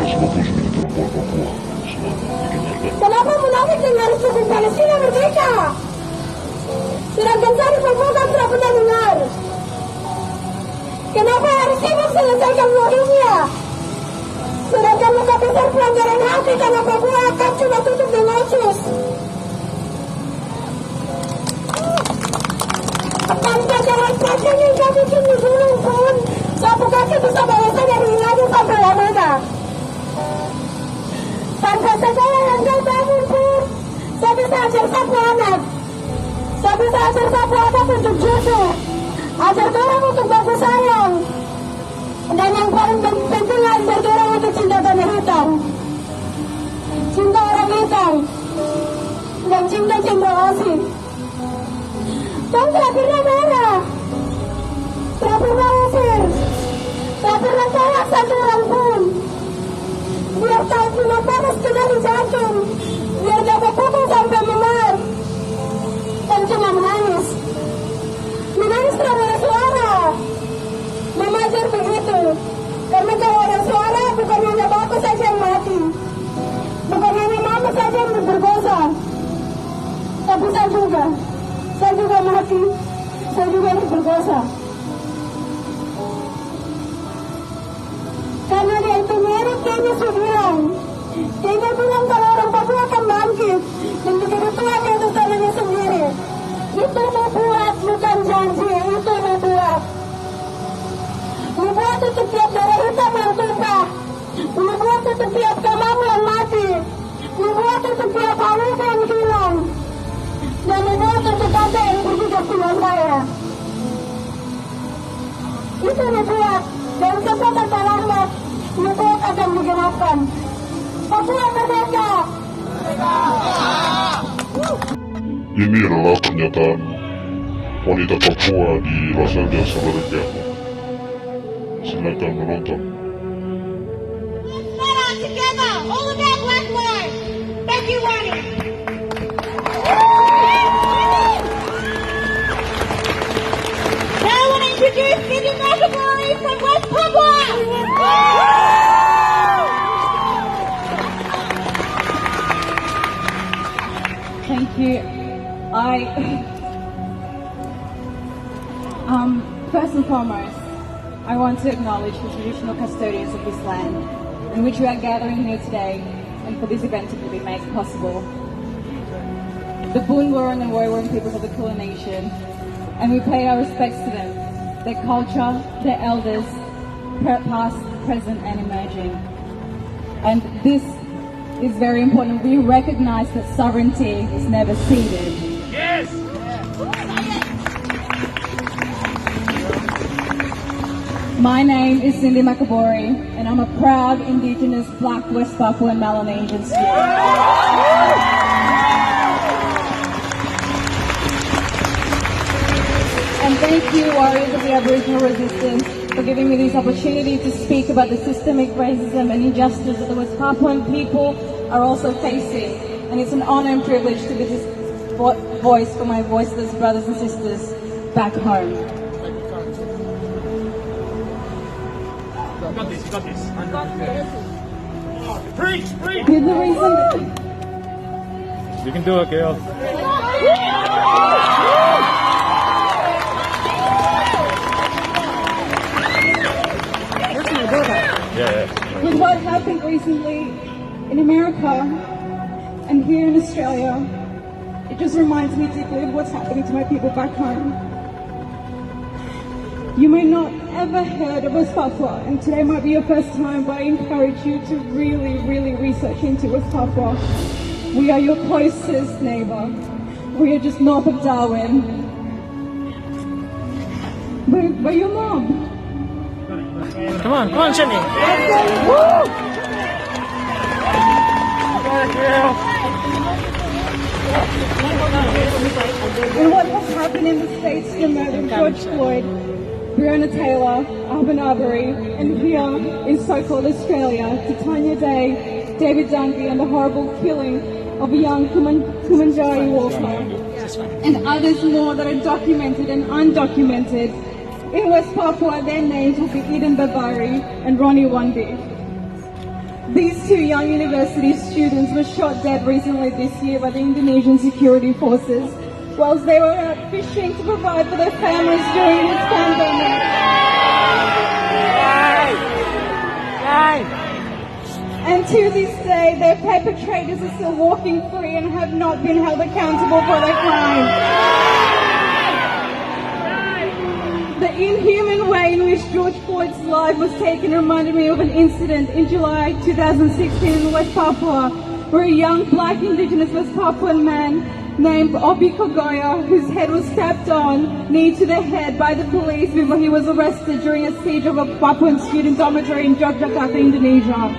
ke-19 dari Perempuan Papua. Selamat mendengarkan. Kenapa munafik dengan Republik Palestina merdeka? Sedangkan saya di Papua kan tidak pernah dengar. Kenapa harus sibuk selesaikan Rohingya? Sedangkan muka besar pelanggaran hak di tanah Papua akan cuma tutup dengan otsus. Tanpa jalan panjang yang kami kini gunung pun, sapu kaki bisa balasan dari Hilangnya sampai Lamada. Tanpa sekolah yang saya bangun pun, saya bisa ajar sapu anak. Saya bisa ajar sapu anak untuk justru, ajar orang untuk baku sayang. Dan yang paling penting ajar orang untuk cinta tanah hitam. Cinta orang hitam. Dan cinta asing. Dan tidak pernah marah, tidak pernah usir, tidak pernah tolak satu orang pun. Biar tahu kena panas kena di jantung, biar dapat pukul sampai memar. Dan cuma menangis. Menangis terhadap suara. Memajar begitu. Karena kalau ada suara bukan hanya baku saja yang mati. Bukan hanya mama saja yang berdosa. Tapi saya juga mati, saya juga berdosa. Karena dia itu mirip kayaknya bilang. Kayaknya bilang kalau orang Papua akan bangkit. Dan begitu tua ke atas tanahnya sendiri. Itu membuat, bukan janji, itu membuat. Membuat itu tiap darah hitam yang tumpah. Membuat itu tiap kamamu yang mati. Membuat itu tiap halu yang hilang. Dan membuat itu kata yang berjujur dengan saya. Itu membuat. Dan cepat tanpa lambat, membuat akan digenapkan. Papua merdeka! Ini adalah pernyataan wanita Papua di Los Angeles, Amerika. Silakan menonton. Let's out together! All of our black lives! Thank you, Ronnie! Now I want to introduce Cindy McAvoy from West Papua! Thank you. First and foremost, I want to acknowledge the traditional custodians of this land in which we are gathering here today and for this event to be made possible. The Boonwurrung and Woiwurrung peoples of the Kulin Nation, and we pay our respects to them, their culture, their elders, past, present and emerging. And this is very important. We recognize that sovereignty is never ceded. Yes! My name is Cindy McAvoy, and I'm a proud Indigenous Black West Papua and Melanesian student. And thank you, warriors of the Aboriginal resistance, for giving me this opportunity to speak about the systemic racism and injustice that the West Papuan people are also facing. And it's an honor and privilege to be this voice for my voiceless brothers and sisters back home. You got this. Preach! Here's the reason that You can do it, Gail. Yeah. with what happened recently in America and here in Australia, it just reminds me deeply of what's happening to my people back home. You may not ever heard of West Papua, and today might be your first time, but I encourage you to really research into West Papua. We are your closest neighbour. We are just north of Darwin. We're your mom. Come on, Sydney. And what has happened in the States to the murder of George Floyd, Breonna Taylor, Alvin Arbery, and here in so-called Australia, to Tanya Day, David Dungy, and the horrible killing of a young Kumanjari Walker, and others more that are documented and undocumented. In West Papua, their names will be Eden Babari and Ronnie Wundy. These two young university students were shot dead recently this year by the Indonesian security forces whilst they were out fishing to provide for their families during this pandemic. And to this day, their perpetrators are still walking free and have not been held accountable for their crimes. The inhuman way in which George Floyd's life was taken reminded me of an incident in July 2016 in West Papua, where a young black indigenous West Papuan man named Obi Kogoya, whose head was strapped on, knee to the head by the police before he was arrested during a siege of a Papuan student dormitory in Yogyakarta, Indonesia.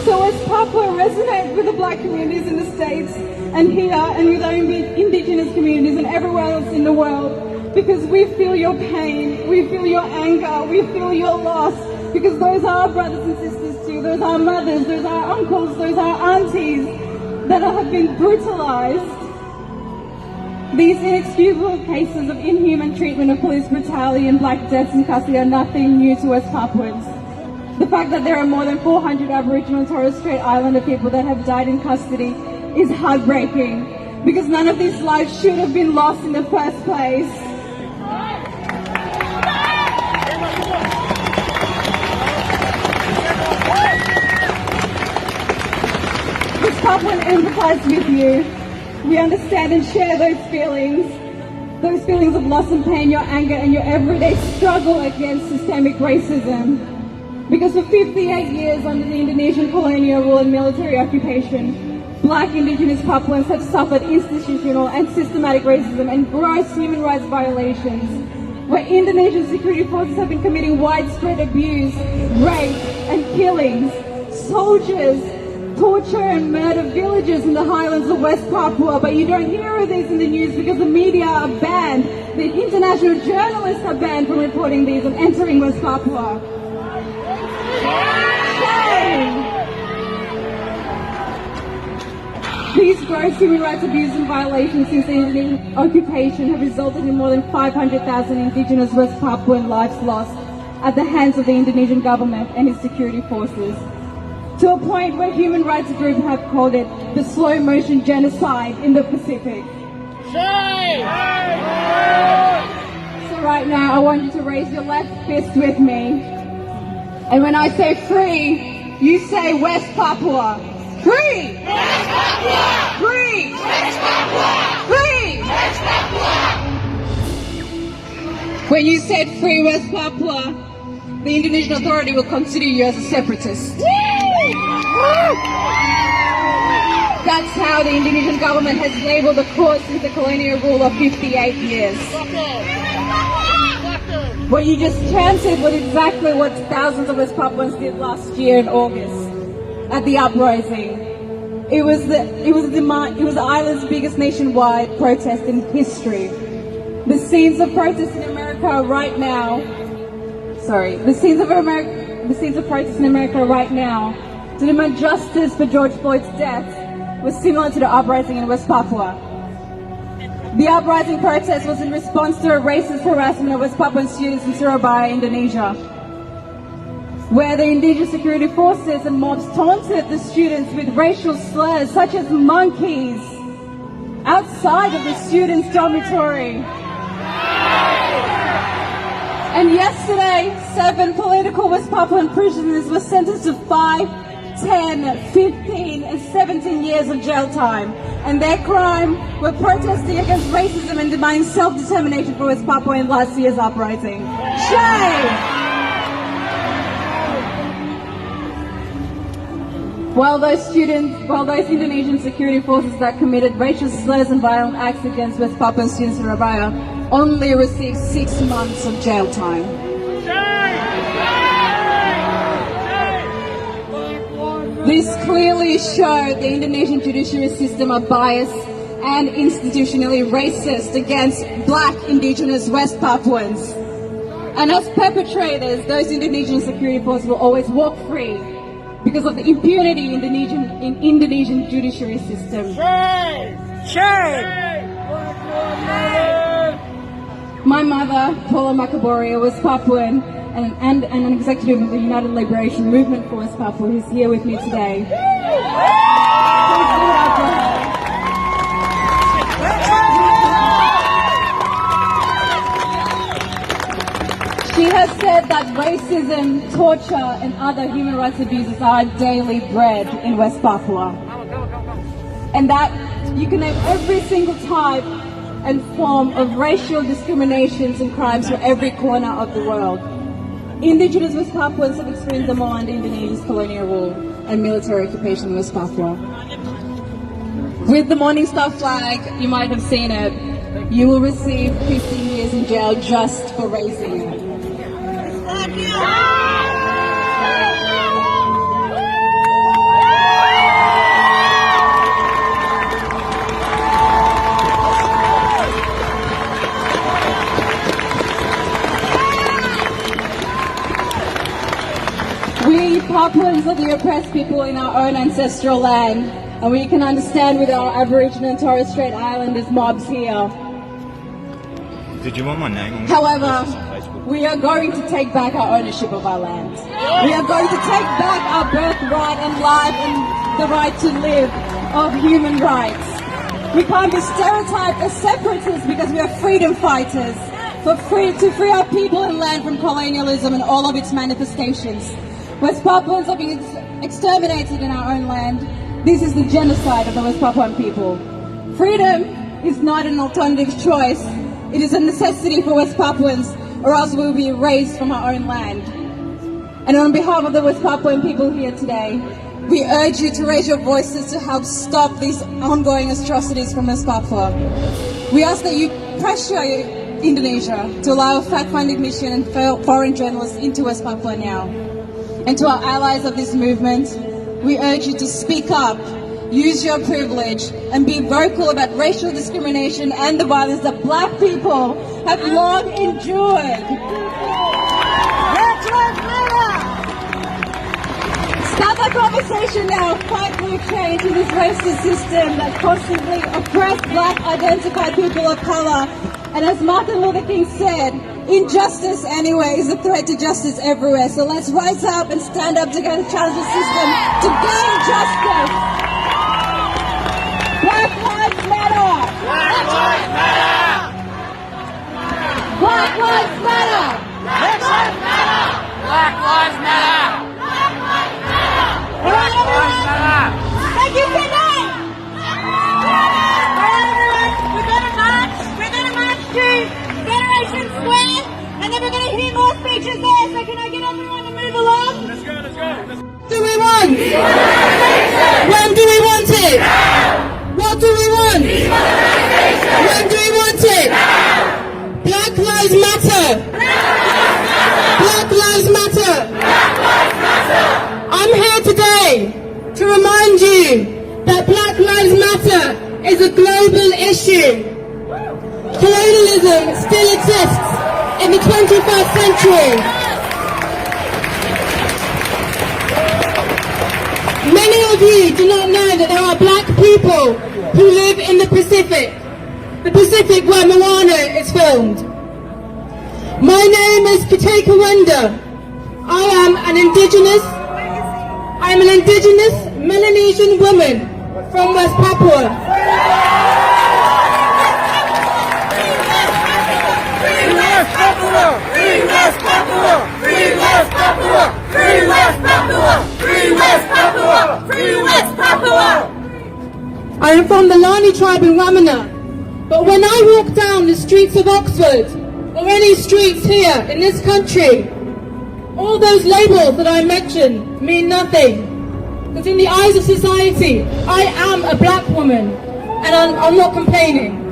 So West Papua resonates with the black communities in the States and here and with our indigenous communities and everywhere else in the world, because we feel your pain, we feel your anger, we feel your loss, because those are our brothers and sisters too, those are our mothers, those are our uncles, those are our aunties that have been brutalized. These inexcusable cases of inhuman treatment of police brutality and black deaths in custody are nothing new to West Papuans. The fact that there are more than 400 Aboriginal and Torres Strait Islander people that have died in custody is heartbreaking, because none of these lives should have been lost in the first place. West Papuan empathize with you. We understand and share those feelings of loss and pain, your anger and your everyday struggle against systemic racism. Because for 58 years under the Indonesian colonial rule and military occupation, black indigenous Papuans have suffered institutional and systematic racism and gross human rights violations, where Indonesian security forces have been committing widespread abuse, rape and killings, soldiers, torture and murder villagers in the highlands of West Papua, but you don't hear of these in the news because the media are banned. The international journalists are banned from reporting these and entering West Papua. Shame! These gross human rights abuses and violations since the Indonesian occupation have resulted in more than 500,000 indigenous West Papuan lives lost at the hands of the Indonesian government and its security forces, to a point where human rights groups have called it the slow motion genocide in the Pacific. Shame! So right now I want you to raise your left fist with me. And when I say free, you say West Papua. Free! West Papua! Free! West Papua! Free! West Papua! When you said free West Papua, the Indonesian authority will consider you as a separatist. That's how the Indonesian government has labeled the court since the colonial rule of 58 years. What you just chanted was exactly what thousands of West Papuans did last year in August at the uprising. It was the island's biggest nationwide protest in history. The scenes of protest in America right now. The scenes of protest in America right now to demand justice for George Floyd's death was similar to the uprising in West Papua. The uprising protest was in response to a racist harassment of West Papuan students in Surabaya, Indonesia, where the indigenous security forces and mobs taunted the students with racial slurs such as monkeys outside of the students' dormitory. And yesterday, 7 political West Papuan prisoners were sentenced to 5, 10, 15 and 17 years of jail time. And their crime were protesting against racism and demanding self-determination for West Papua in last year's uprising. Shame! While those Indonesian security forces that committed racial slurs and violent acts against West Papuan students in Surabaya only received 6 months of jail time. This clearly showed the Indonesian judiciary system are biased and institutionally racist against black indigenous West Papuans. And as perpetrators, those Indonesian security forces will always walk free because of the impunity in Indonesian judiciary system. My mother, Paula Makaboria, was Papuan, and an executive of the United Liberation Movement for West Papua, who's here with me today. Please give it up for her. She has said that racism, torture, and other human rights abuses are daily bread in West Papua. And that you can name every single type and form of racial discriminations and crimes from every corner of the world. Indigenous West Papuans have experienced them all under Indonesia's colonial rule and military occupation in West Papua. With the Morning Star flag, you might have seen it, you will receive 15 years in jail just for raising it. We Papuans are the oppressed people in our own ancestral land, and we can understand with our Aboriginal and Torres Strait Islanders mobs here. Did you want my name? However, we are going to take back our ownership of our land. We are going to take back our birthright and life and the right to live of human rights. We can't be stereotyped as separatists because we are freedom fighters to free our people and land from colonialism and all of its manifestations. West Papuans are being exterminated in our own land. This is the genocide of the West Papuan people. Freedom is not an alternative choice. It is a necessity for West Papuans, or else we will be erased from our own land. And on behalf of the West Papuan people here today, we urge you to raise your voices to help stop these ongoing atrocities from West Papua. We ask that you pressure Indonesia to allow a fact-finding mission and foreign journalists into West Papua now. And to our allies of this movement, we urge you to speak up, use your privilege, and be vocal about racial discrimination and the violence that Black people have long endured. Start that conversation now. Fight for change in this racist system that constantly oppresses Black identified people of color. And as Martin Luther King said, injustice anywhere is a threat to justice everywhere. So let's rise up and stand up together to challenge the system to gain justice. Black Lives Matter! Black Lives Matter! Black Lives Matter! Black Lives Matter! Black Lives Matter! All right, everyone. Thank you, good night. We're gonna march to Federation Square, and then we're gonna hear more speeches there. So can I get everyone to move along? Let's go, let's go. What do we want? When do we want it? What do we want? When do we want it? Black Lives Matter. Black Lives Matter. I'm here today to remind you that Black Lives Matter is a global issue. Colonialism still exists in the 21st century. Many of you do not know that there are Black people who live in the Pacific where Moana is filmed. My name is Kiteka Wenda. I am an indigenous Melanesian woman from West Papua. Free West Papua! Free West Papua! Free West Papua! Free West Papua! Free West Papua! Free West Papua! I am from the Lani tribe in Wamena, but when I walk down the streets of Oxford, or any streets here in this country, all those labels that I mentioned mean nothing. Because in the eyes of society, I am a Black woman, and I'm not complaining.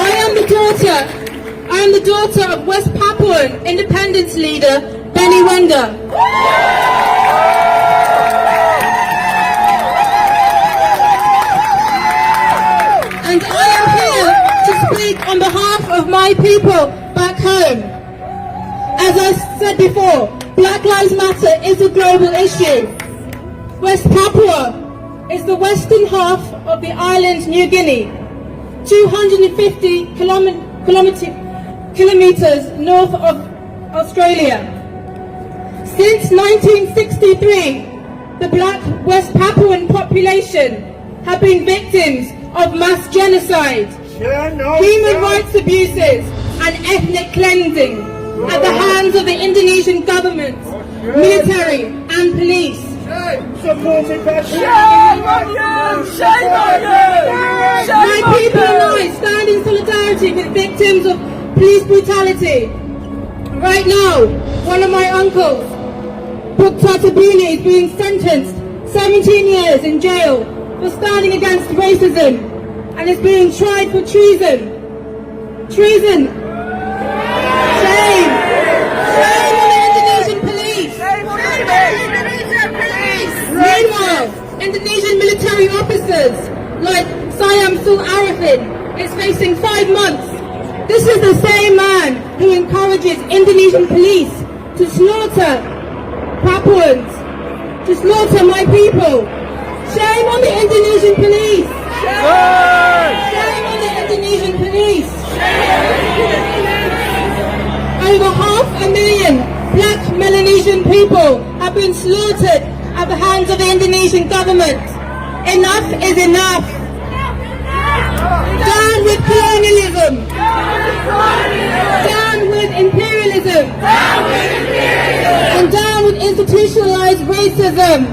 I am the daughter of West Papuan independence leader, Benny Wenda. And I am here to speak on behalf of my people back home. As I said before, Black Lives Matter is a global issue. West Papua is the western half of the island New Guinea. 250 kilometers north of Australia. Since 1963, the black West Papuan population have been victims of mass genocide, human rights abuses and ethnic cleansing at the hands of the Indonesian government, military and police. Supported by My people and I stand in solidarity with victims of police brutality. Right now, one of my uncles, Puktatabini, is being sentenced 17 years in jail for standing against racism and is being tried for treason. Treason! Shame! Shame on the Indonesian police! Meanwhile, Indonesian military officers like Syamsul Arifin is facing 5 months. This is the same man who encourages Indonesian police to slaughter Papuans, to slaughter my people. Shame on the Indonesian police! Shame on the Indonesian police! Over 500,000 black Melanesian people have been slaughtered at the hands of the Indonesian government. Enough is enough. Down with colonialism. Down with imperialism. And down with institutionalized racism.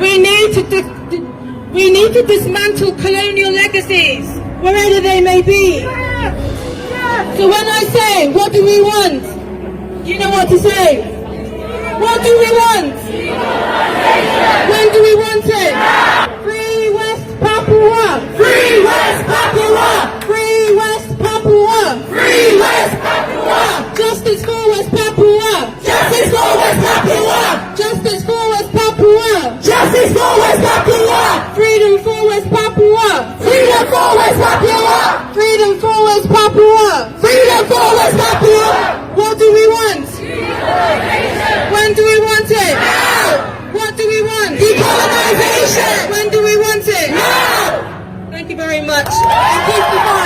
We need to dismantle colonial legacies, wherever they may be. So when I say, what do we want? You know what to say. What do we want? When do we want it? Free West Papua! Free West Papua! Free West Papua! Free West Papua! Justice for West Papua! Justice for West Papua! Justice for West Papua! Justice for West Papua! Freedom for West Papua! Freedom for West Papua! Freedom for West Papua! Freedom for West Papua! What do we want? When do we want it? Now! What do we want? Decolonization! When do we want it? Now! Thank you very much. And keep the fight.